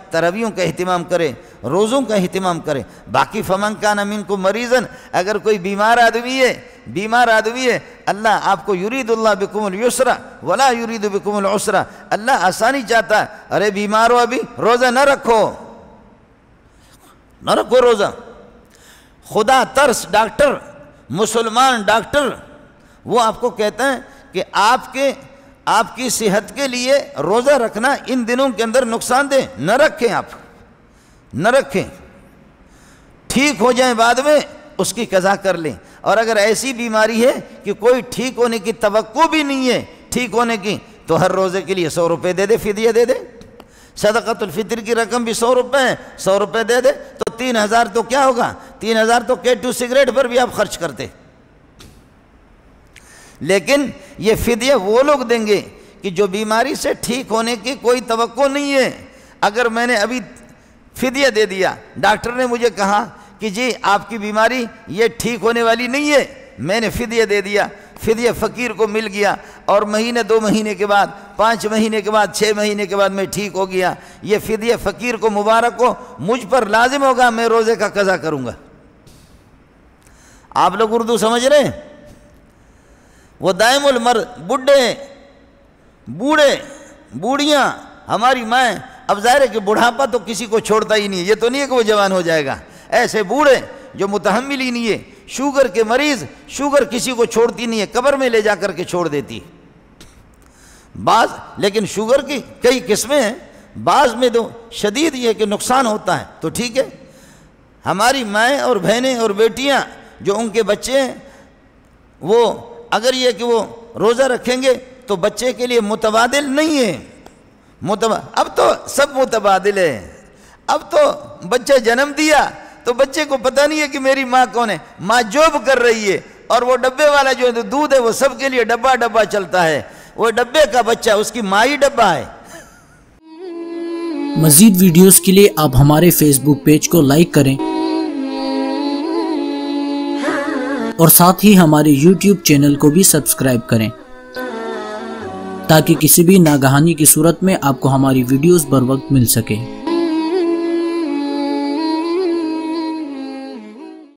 तरावियों का अहतमाम करे, रोज़ों का अहतमाम करे। बाकी फमन कान मिनकुम मरीज़न, अगर कोई बीमार आदमी है, अल्लाह आपको युरीदुल्लाह बिकुमुल युस्रा वला युरीदु बिकुमुल उसरा, अल्लाह आसानी चाहता है। अरे बीमार हो अभी, रोज़ा न रखो रोज़ा। खुदा तरस डॉक्टर, मुसलमान डॉक्टर, वो आपको कहते हैं कि आपकी सेहत के लिए रोज़ा रखना इन दिनों के अंदर नुकसान दे, न रखें, आप न रखें, ठीक हो जाए बाद में उसकी कज़ा कर लें। और अगर ऐसी बीमारी है कि कोई ठीक होने की तवक्को भी नहीं है ठीक होने की, तो हर रोज़े के लिए 100 रुपये दे दे, फिदिया दे दे। सदक़तुल फ़ितर की रकम भी 100 रुपये है, 100 रुपये दे दे तो 3000 तो क्या होगा, 3000 तो K2 सिगरेट पर भी आप खर्च करते। लेकिन ये फिदिया वो लोग देंगे कि जो बीमारी से ठीक होने की कोई तवक्को नहीं है। अगर मैंने अभी फिदिया दे दिया, डॉक्टर ने मुझे कहा कि जी आपकी बीमारी ये ठीक होने वाली नहीं है, मैंने फिदिया दे दिया, फिदिया फ़कीर को मिल गया और महीने 2 महीने के बाद, 5 महीने के बाद, 6 महीने के बाद मैं ठीक हो गया, ये फिदिया फ़कीर को मुबारक हो, मुझ पर लाजिम होगा, मैं रोज़े का कज़ा करूँगा। आप लोग उर्दू समझ रहे हैं? वो दायमुल मर्द, बूढ़ियाँ, हमारी माँ, अब ज़ाहिर है कि बुढ़ापा तो किसी को छोड़ता ही नहीं है, ये तो नहीं है कि वो जवान हो जाएगा। ऐसे बूढ़े जो मुतहम्मिल ही नहीं है, शुगर के मरीज़, शुगर किसी को छोड़ती नहीं है, कब्र में ले जा कर के छोड़ देती बाज़। लेकिन शुगर की कई किस्में हैं, बाज़ में तो शदीद ये कि नुकसान होता है, तो ठीक है। हमारी माएँ और बहनें और बेटियाँ जो उनके बच्चे हैं, वो अगर ये कि वो रोज़ा रखेंगे तो बच्चे के लिए मुतबादिल नहीं है। अब तो सब मुतबादिल है। अब तो बच्चे जन्म दिया तो बच्चे को पता नहीं है कि मेरी माँ कौन है, माँ जॉब कर रही है, और वो डब्बे वाला जो दूध है वो सबके लिए डब्बा चलता है, वो डब्बे का बच्चा, उसकी माँ ही डब्बा है। मज़ीद वीडियोस के लिए आप हमारे फेसबुक पेज को लाइक करें और साथ ही हमारे YouTube चैनल को भी सब्सक्राइब करें, ताकि किसी भी नागहानी की सूरत में आपको हमारी वीडियोस बर वक्त मिल सके।